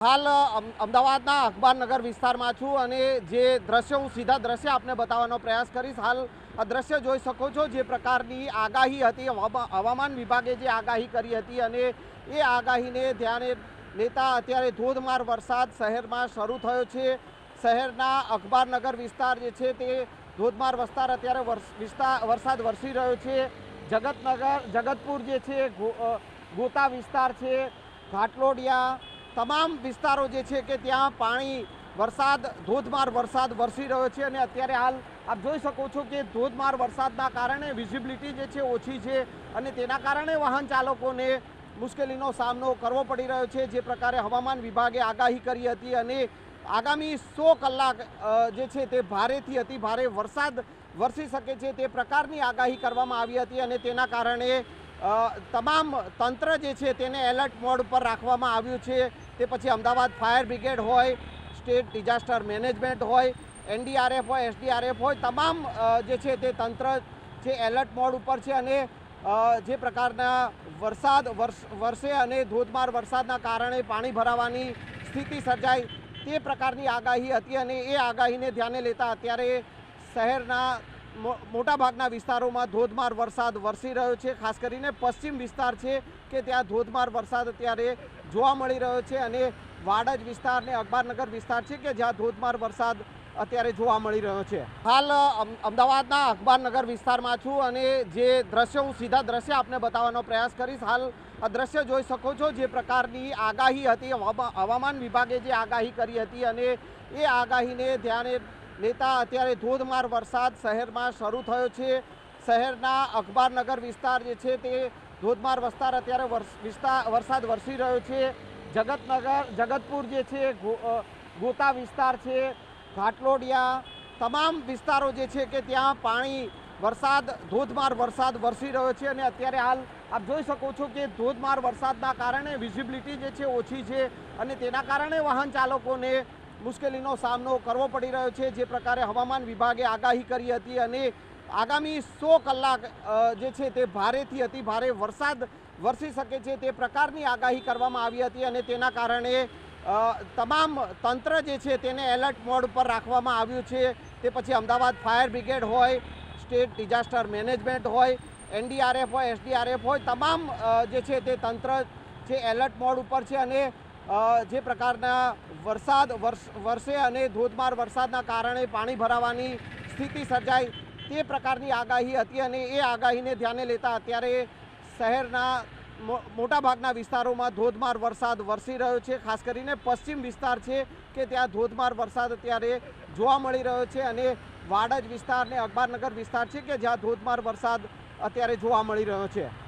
હાલ અમદાવાદના અખબારનગર વિસ્તારમાં છું અને જે દ્રશ્ય હું સીધા દ્રશ્ય આપને બતાવવાનો પ્રયાસ કરીશ. હાલ આ દ્રશ્ય જોઈ શકો છો, જે પ્રકારની આગાહી હતી, હવામાન વિભાગે જે આગાહી કરી હતી અને એ આગાહીને ધ્યાને લેતા અત્યારે ધોધમાર વરસાદ શહેરમાં શરૂ થયો છે. શહેરના અખબારનગર વિસ્તાર જે છે તે ધોધમાર વિસ્તાર અત્યારે વરસાદ વરસી રહ્યો છે. જગતપુર જે છે, ગોતા વિસ્તાર છે, ઘાટલોડિયા, તમામ વિસ્તારો જે છે કે ત્યાં પાણી ધોધમાર વરસાદ વરસી રહ્યો છે અને અત્યારે હાલ આપ જોઈ શકો છો કે ધોધમાર વરસાદના કારણે વિઝિબિલિટી જે છે ઓછી છે અને તેના કારણે વાહન ચાલકોને મુશ્કેલીનો સામનો કરવો પડી રહ્યો છે. જે પ્રકારે હવામાન વિભાગે આગાહી કરી હતી અને આગામી 100 કલાક જે છે તે ભારેથી અતિ ભારે વરસાદ વરસી શકે છે તે પ્રકારની આગાહી કરવામાં આવી હતી અને તેના કારણે તમામ તંત્ર જે છે તેને એલર્ટ મોડ પર રાખવામાં આવ્યું છે. તે પછી અમદાવાદ ફાયર બ્રિગેડ હોય, સ્ટેટ ડિઝાસ્ટર મેનેજમેન્ટ હોય, એનડીઆરએફ હોય, એસડીઆરએફ હોય, તમામ જે છે તે તંત્ર છે એલર્ટ મોડ ઉપર છે અને જે પ્રકારના વરસાદ વરસે અને ધોધમાર વરસાદના કારણે પાણી ભરાવાની સ્થિતિ સર્જાય તે પ્રકારની આગાહી હતી અને એ આગાહીને ધ્યાને લેતા અત્યારે શહેરના મોટાભાગના વિસ્તારોમાં ધોધમાર વરસાદ વરસી રહ્યો છે. ખાસ કરીને પશ્ચિમ વિસ્તાર છે કે ત્યાં ધોધમાર વરસાદ અત્યારે જોવા મળી રહ્યો છે અને વાડજ વિસ્તાર ને અખબારનગર વિસ્તાર છે કે જ્યાં ધોધમાર વરસાદ અત્યારે જોવા મળી રહ્યો છે. હાલ અમદાવાદના અખબારનગર વિસ્તારમાં છું અને જે દ્રશ્ય હું સીધા દ્રશ્ય આપને બતાવવાનો પ્રયાસ કરીશ. હાલ આ દ્રશ્ય જોઈ શકો છો, જે પ્રકારની આગાહી હતી, હવામાન વિભાગે જે આગાહી કરી હતી અને એ આગાહીને ધ્યાને લેતા અત્યારે ધોધમાર વરસાદ શહેરમાં શરૂ થયો છે. શહેરના અખબારનગર વિસ્તાર જે છે તે ધોધમાર વિસ્તાર અત્યારે વરસાદ વરસી રહ્યો છે. જગતપુર જે છે, ગોતા વિસ્તાર છે, ઘાટલોડિયા, તમામ વિસ્તારો જે છે કે ત્યાં પાણી ધોધમાર વરસાદ વરસી રહ્યો છે અને અત્યારે હાલ આપ જોઈ શકો છો કે ધોધમાર વરસાદના કારણે વિઝિબિલિટી જે છે ઓછી છે અને તેના કારણે વાહન ચાલકોને મુશ્કેલીનો સામનો કરવો પડી રહ્યો છે. જે પ્રકારે હવામાન વિભાગે આગાહી કરી હતી અને આગામી 100 કલાક જે છે તે ભારેથી અતિ ભારે વરસાદ વરસી શકે છે તે પ્રકારની આગાહી કરવામાં આવી હતી અને તેના કારણે તમામ તંત્ર જે છે તેને એલર્ટ મોડ પર રાખવામાં આવ્યું છે. તે પછી અમદાવાદ ફાયર બ્રિગેડ હોય, સ્ટેટ ડિઝાસ્ટર મેનેજમેન્ટ હોય, એનડીઆરએફ હોય, એસડીઆરએફ હોય, તમામ જે છે તે તંત્ર છે એલર્ટ મોડ ઉપર છે અને જે પ્રકારના વરસાદ વરસે અને ધોધમાર વરસાદના કારણે પાણી ભરાવાની સ્થિતિ સર્જાય તે પ્રકારની આગાહી હતી અને એ આગાહીને ધ્યાને લેતા અત્યારે શહેરના મોટાભાગના વિસ્તારોમાં ધોધમાર વરસાદ વરસી રહ્યો છે. ખાસ કરીને પશ્ચિમ વિસ્તાર છે કે ત્યાં ધોધમાર વરસાદ અત્યારે જોવા મળી રહ્યો છે અને વાડજ વિસ્તાર ને અખબારનગર વિસ્તાર છે કે જ્યાં ધોધમાર વરસાદ અત્યારે જોવા મળી રહ્યો છે.